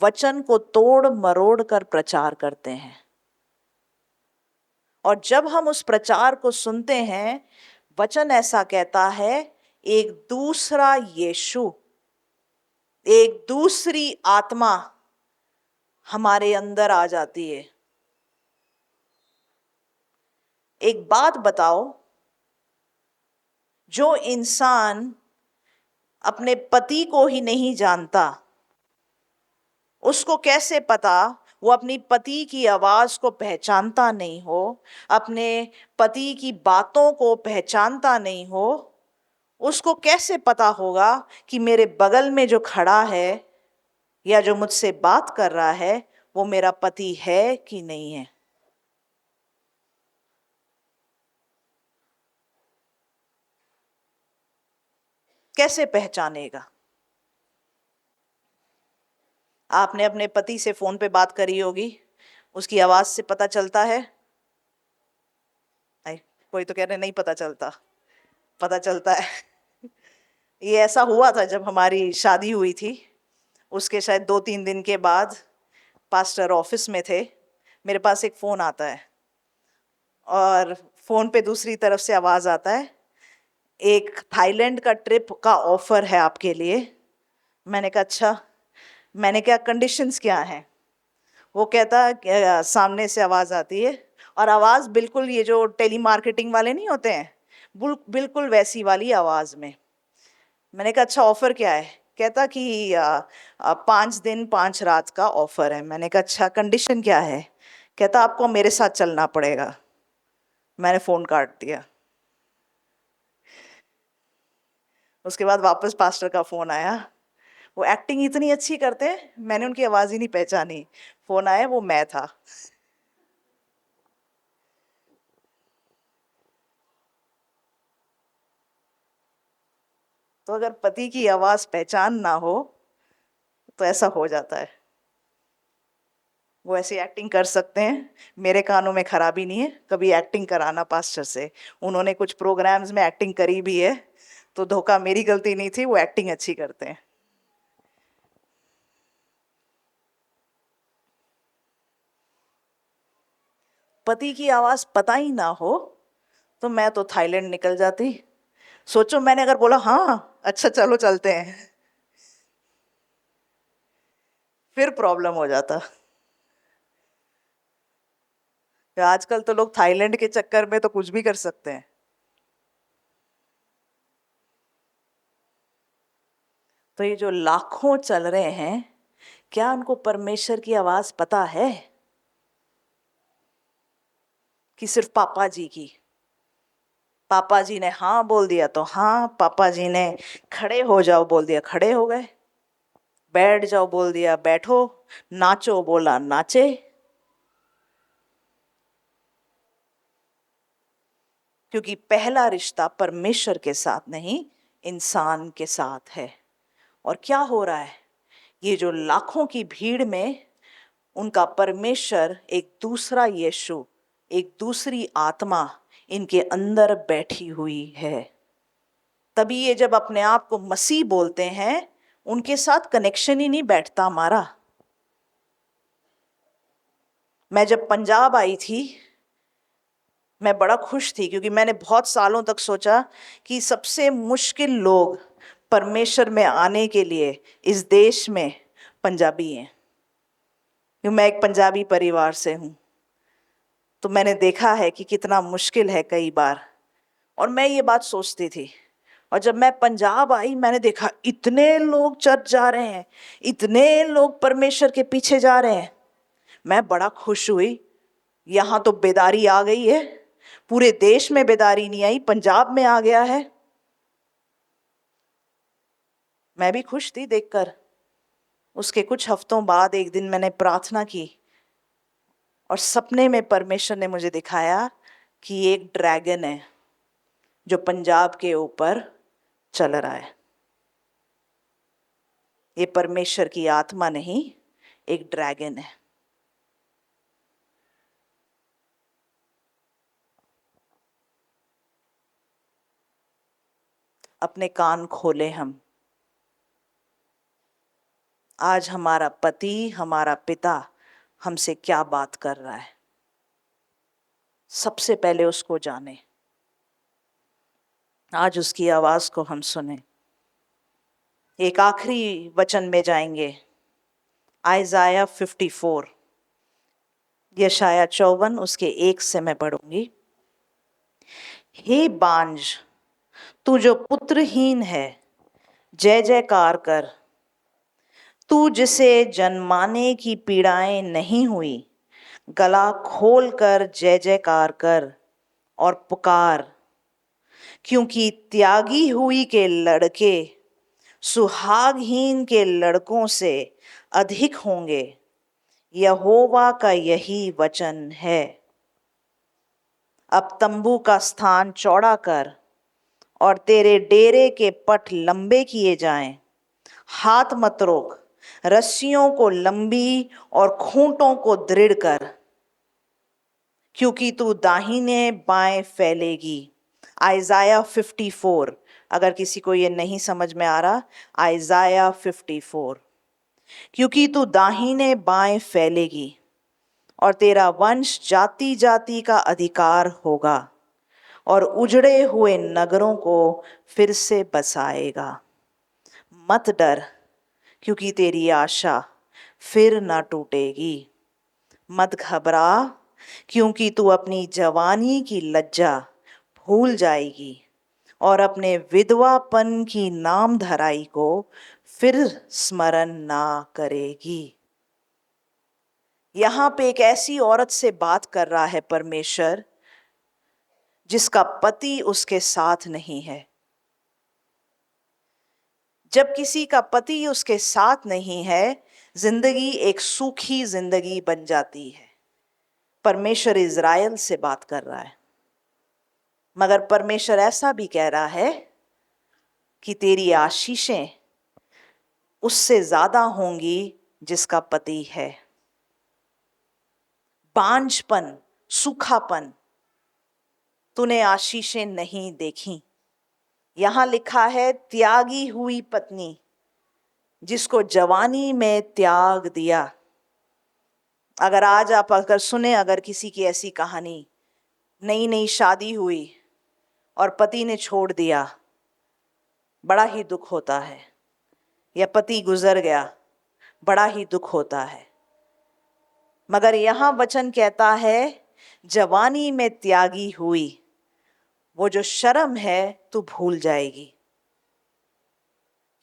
वचन को तोड़ मरोड़ कर प्रचार करते हैं, और जब हम उस प्रचार को सुनते हैं, वचन ऐसा कहता है एक दूसरा यीशु, एक दूसरी आत्मा हमारे अंदर आ जाती है। एक बात बताओ, जो इंसान अपने पति को ही नहीं जानता, उसको कैसे पता वो अपनी पति की आवाज को पहचानता नहीं हो, अपने पति की बातों को पहचानता नहीं हो, उसको कैसे पता होगा कि मेरे बगल में जो खड़ा है या जो मुझसे बात कर रहा है वो मेरा पति है कि नहीं है? कैसे पहचानेगा? आपने अपने पति से फोन पे बात करी होगी, उसकी आवाज से पता चलता है? नहीं, कोई तो कह रहे नहीं पता चलता। पता चलता है। ये ऐसा हुआ था जब हमारी शादी हुई थी, उसके शायद 2-3 दिन के बाद पास्टर ऑफिस में थे, मेरे पास एक फोन आता है और फोन पे दूसरी तरफ से आवाज आता है, एक थाईलैंड का ट्रिप का ऑफर है आपके लिए। मैंने कहा अच्छा। मैंने कहा कंडीशंस क्या हैं? वो कहता सामने से आवाज आती है, और आवाज बिल्कुल ये जो टेली मार्केटिंग वाले नहीं होते हैं, बिल्कुल वैसी वाली आवाज में। मैंने कहा अच्छा ऑफर क्या है? कहता कि 5 दिन 5 रात का ऑफर है। मैंने कहा अच्छा कंडीशन क्या है? कहता आपको मेरे साथ चलना पड़ेगा। मैंने फोन काट दिया। उसके बाद वापस पास्टर का फोन आया, वो एक्टिंग इतनी अच्छी करते हैं, मैंने उनकी आवाज ही नहीं पहचानी। फोन आया, वो मैं था। तो अगर पति की आवाज पहचान ना हो तो ऐसा हो जाता है। वो ऐसी एक्टिंग कर सकते हैं, मेरे कानों में खराबी नहीं है, कभी एक्टिंग कराना पास्टर से। उन्होंने कुछ प्रोग्राम्स में एक्टिंग करी भी है, तो धोखा मेरी गलती नहीं थी, वो एक्टिंग अच्छी करते हैं। पति की आवाज पता ही ना हो तो मैं तो थाईलैंड निकल जाती। सोचो, मैंने अगर बोला हाँ अच्छा चलो चलते हैं, फिर प्रॉब्लम हो जाता। आजकल तो लोग थाईलैंड के चक्कर में तो कुछ भी कर सकते हैं। तो ये जो लाखों चल रहे हैं, क्या उनको परमेश्वर की आवाज पता है कि सिर्फ पापा जी की? पापा जी ने हाँ बोल दिया तो हाँ, पापा जी ने खड़े हो जाओ बोल दिया खड़े हो गए, बैठ जाओ बोल दिया बैठो, नाचो बोला नाचे। क्योंकि पहला रिश्ता परमेश्वर के साथ नहीं, इंसान के साथ है। और क्या हो रहा है, ये जो लाखों की भीड़ में उनका परमेश्वर एक दूसरा यीशु, एक दूसरी आत्मा इनके अंदर बैठी हुई है। तभी ये जब अपने आप को मसीह बोलते हैं, उनके साथ कनेक्शन ही नहीं बैठता हमारा। मैं जब पंजाब आई थी, मैं बड़ा खुश थी, क्योंकि मैंने बहुत सालों तक सोचा कि सबसे मुश्किल लोग परमेश्वर में आने के लिए इस देश में पंजाबी हैं। क्योंकि मैं एक पंजाबी परिवार से हूँ, तो मैंने देखा है कि कितना मुश्किल है कई बार। और मैं ये बात सोचती थी, और जब मैं पंजाब आई मैंने देखा इतने लोग चर्च जा रहे हैं, इतने लोग परमेश्वर के पीछे जा रहे हैं। मैं बड़ा खुश हुई, यहाँ तो बेदारी आ गई है। पूरे देश में बेदारी नहीं आई, पंजाब में आ गया है। मैं भी खुश थी देखकर। उसके कुछ हफ्तों बाद एक दिन मैंने प्रार्थना की, और सपने में परमेश्वर ने मुझे दिखाया कि एक ड्रैगन है जो पंजाब के ऊपर चल रहा है। ये परमेश्वर की आत्मा नहीं, एक ड्रैगन है। अपने कान खोले हम। आज हमारा पति, हमारा पिता हमसे क्या बात कर रहा है, सबसे पहले उसको जाने। आज उसकी आवाज को हम सुने। एक आखिरी वचन में जाएंगे, आइजाया 54, यशाया 54 उसके 1 से मैं पढ़ूंगी। हे बांझ, तू जो पुत्रहीन है, जय जयकार कर। तू जिसे जन्माने की पीड़ाएं नहीं हुई, गला खोल कर जय जयकार कर और पुकार, क्योंकि त्यागी हुई के लड़के सुहागहीन के लड़कों से अधिक होंगे। यहोवा का यही वचन है। अब तंबू का स्थान चौड़ा कर और तेरे डेरे के पट लंबे किए जाएं। हाथ मत रोक, रस्सियों को लंबी और खूंटों को दृढ़ कर, क्योंकि तू दाहिने बाएं फैलेगी। आइजाया 54। अगर किसी को ये नहीं समझ में आ रहा, आइजाया 54। क्योंकि तू दाहिने बाएं फैलेगी और तेरा वंश जाति जाति का अधिकार होगा और उजड़े हुए नगरों को फिर से बसाएगा। मत डर, क्योंकि तेरी आशा फिर ना टूटेगी। मत घबरा, क्योंकि तू अपनी जवानी की लज्जा भूल जाएगी और अपने विधवापन की नाम धराई को फिर स्मरण ना करेगी। यहां पे एक ऐसी औरत से बात कर रहा है परमेश्वर जिसका पति उसके साथ नहीं है। जब किसी का पति उसके साथ नहीं है, जिंदगी एक सूखी जिंदगी बन जाती है। परमेश्वर इज़राइल से बात कर रहा है, मगर परमेश्वर ऐसा भी कह रहा है कि तेरी आशीषें उससे ज्यादा होंगी जिसका पति है। बांझपन, सूखापन, तूने आशीषें नहीं देखी। यहां लिखा है त्यागी हुई पत्नी जिसको जवानी में त्याग दिया। अगर आज आप अगर सुने, अगर किसी की ऐसी कहानी, नई नई शादी हुई और पति ने छोड़ दिया, बड़ा ही दुख होता है। या पति गुजर गया, बड़ा ही दुख होता है। मगर यहां वचन कहता है जवानी में त्यागी हुई, वो जो शर्म है तू भूल जाएगी,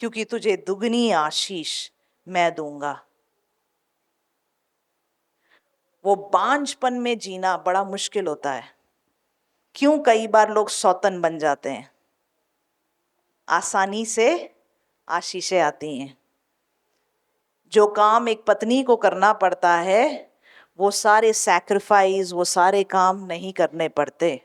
क्योंकि तुझे दुगनी आशीष मैं दूंगा। वो बांझपन में जीना बड़ा मुश्किल होता है। क्यों कई बार लोग सौतन बन जाते हैं? आसानी से आशीषें आती हैं। जो काम एक पत्नी को करना पड़ता है, वो सारे सैक्रिफाइस, वो सारे काम नहीं करने पड़ते।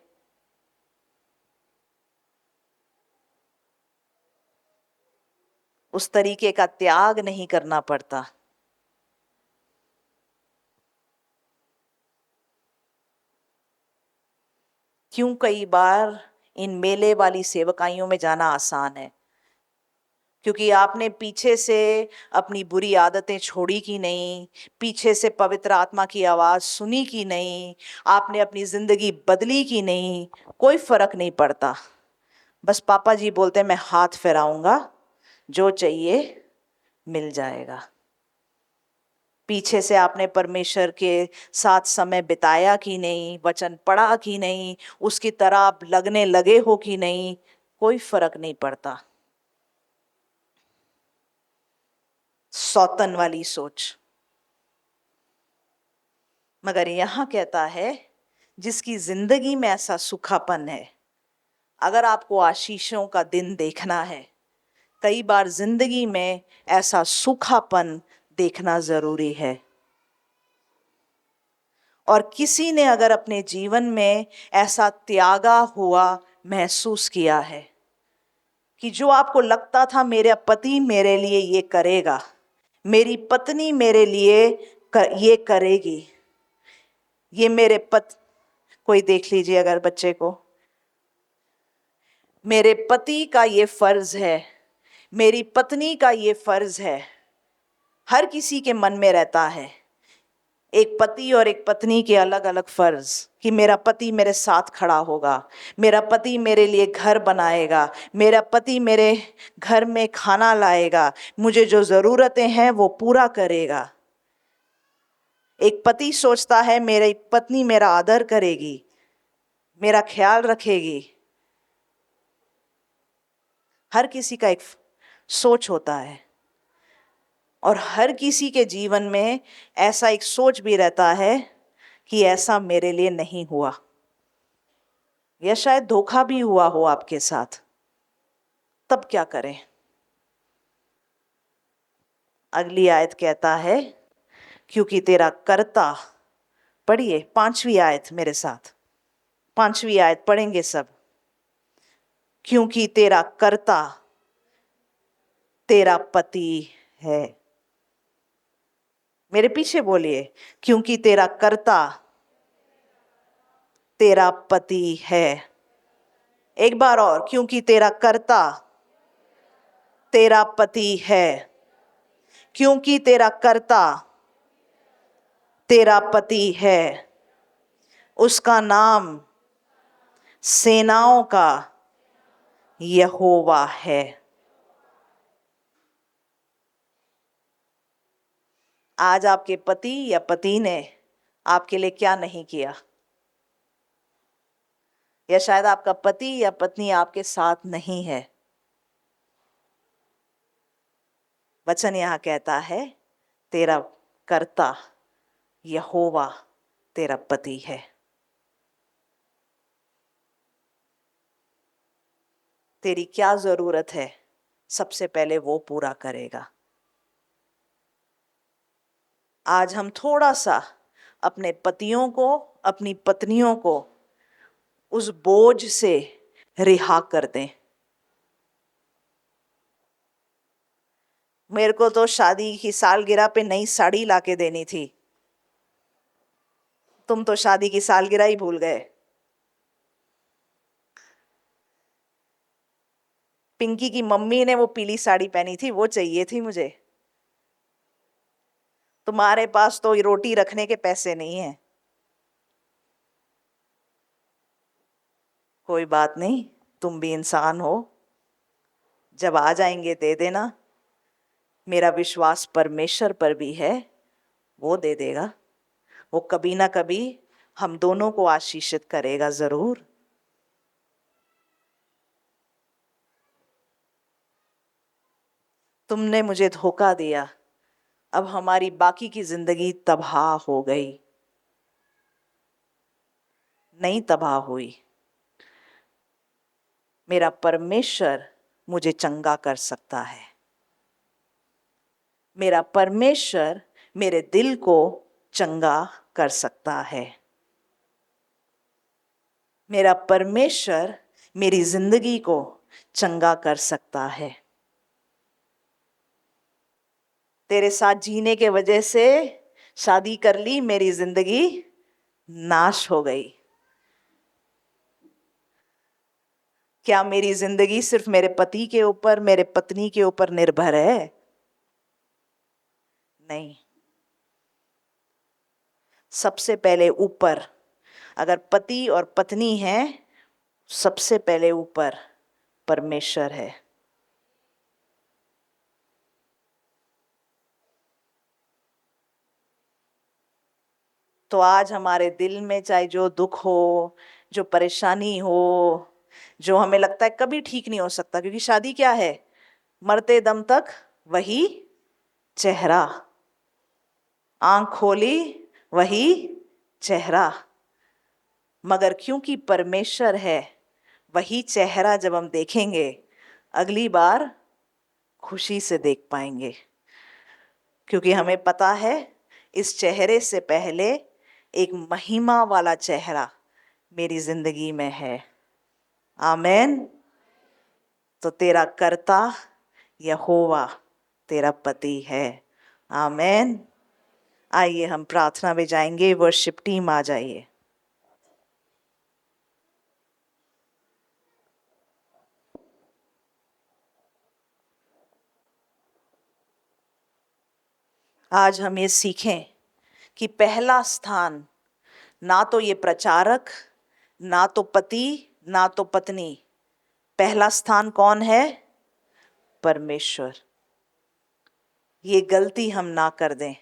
उस तरीके का त्याग नहीं करना पड़ता। क्यों कई बार इन मेले वाली सेवकाइयों में जाना आसान है? क्योंकि आपने पीछे से अपनी बुरी आदतें छोड़ी कि नहीं, पीछे से पवित्र आत्मा की आवाज सुनी कि नहीं, आपने अपनी जिंदगी बदली कि नहीं, कोई फर्क नहीं पड़ता। बस पापा जी बोलते मैं हाथ फैलाऊंगा, जो चाहिए मिल जाएगा। पीछे से आपने परमेश्वर के साथ समय बिताया कि नहीं, वचन पढ़ा कि नहीं, उसकी तरह आप लगने लगे हो कि नहीं, कोई फर्क नहीं पड़ता। सौतन वाली सोच। मगर यहां कहता है जिसकी जिंदगी में ऐसा सूखापन है, अगर आपको आशीषों का दिन देखना है, कई बार जिंदगी में ऐसा सूखापन देखना जरूरी है। और किसी ने अगर अपने जीवन में ऐसा त्यागा हुआ महसूस किया है कि जो आपको लगता था मेरा पति मेरे लिए ये करेगा, मेरी पत्नी मेरे लिए ये करेगी, ये मेरे कोई देख लीजिए अगर बच्चे को, मेरे पति का ये फर्ज है, मेरी पत्नी का ये फर्ज है, हर किसी के मन में रहता है। एक पति और एक पत्नी के अलग अलग फर्ज, कि मेरा पति मेरे साथ खड़ा होगा, मेरा पति मेरे लिए घर बनाएगा, मेरा पति मेरे घर में खाना लाएगा, मुझे जो जरूरतें हैं वो पूरा करेगा। एक पति सोचता है मेरी पत्नी मेरा आदर करेगी, मेरा ख्याल रखेगी। हर किसी का एक सोच होता है। और हर किसी के जीवन में ऐसा एक सोच भी रहता है कि ऐसा मेरे लिए नहीं हुआ, या शायद धोखा भी हुआ हो आपके साथ। तब क्या करें? अगली आयत कहता है, क्योंकि तेरा कर्ता, पढ़िए 5वीं आयत मेरे साथ, 5वीं आयत पढ़ेंगे सब। क्योंकि तेरा कर्ता तेरा पति है। मेरे पीछे बोलिए, क्योंकि तेरा कर्ता तेरा पति है। एक बार और, क्योंकि तेरा कर्ता तेरा पति है। क्योंकि तेरा कर्ता तेरा पति है, उसका नाम सेनाओं का यहोवा है। आज आपके पति या पति ने आपके लिए क्या नहीं किया, या शायद आपका पति या पत्नी आपके साथ नहीं है। वचन यहां कहता है, तेरा कर्ता यहोवा तेरा पति है। तेरी क्या जरूरत है, सबसे पहले वो पूरा करेगा। आज हम थोड़ा सा अपने पतियों को, अपनी पत्नियों को उस बोझ से रिहा कर दें। मेरे को तो शादी की सालगिरह पे नई साड़ी लाके देनी थी, तुम तो शादी की सालगिरह ही भूल गए। पिंकी की मम्मी ने वो पीली साड़ी पहनी थी, वो चाहिए थी मुझे। तुम्हारे पास तो रोटी रखने के पैसे नहीं है। कोई बात नहीं, तुम भी इंसान हो, जब आ जाएंगे दे देना। मेरा विश्वास परमेश्वर पर भी है, वो दे देगा। वो कभी ना कभी हम दोनों को आशीषित करेगा जरूर। तुमने मुझे धोखा दिया, अब हमारी बाकी की जिंदगी तबाह हो गई। नहीं तबाह हुई, मेरा परमेश्वर मुझे चंगा कर सकता है। मेरा परमेश्वर मेरे दिल को चंगा कर सकता है। मेरा परमेश्वर मेरी जिंदगी को चंगा कर सकता है। तेरे साथ जीने के वजह से शादी कर ली, मेरी जिंदगी नाश हो गई। क्या मेरी जिंदगी सिर्फ मेरे पति के ऊपर, मेरे पत्नी के ऊपर निर्भर है? नहीं। सबसे पहले ऊपर, अगर पति और पत्नी है, सबसे पहले ऊपर परमेश्वर है। तो आज हमारे दिल में चाहे जो दुख हो, जो परेशानी हो, जो हमें लगता है कभी ठीक नहीं हो सकता, क्योंकि शादी क्या है, मरते दम तक वही चेहरा, आंख खोली वही चेहरा। मगर क्योंकि परमेश्वर है, वही चेहरा जब हम देखेंगे, अगली बार खुशी से देख पाएंगे, क्योंकि हमें पता है इस चेहरे से पहले एक महिमा वाला चेहरा मेरी जिंदगी में है। आमेन। तो तेरा कर्ता यहोवा तेरा पति है। आमेन। आइए हम प्रार्थना में जाएंगे। वर्शिप टीम आ जाइए। आज हम ये सीखें कि पहला स्थान ना तो ये प्रचारक, ना तो पति, ना तो पत्नी, पहला स्थान कौन है? परमेश्वर। ये गलती हम ना कर दें,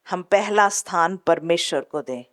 हम पहला स्थान परमेश्वर को दें।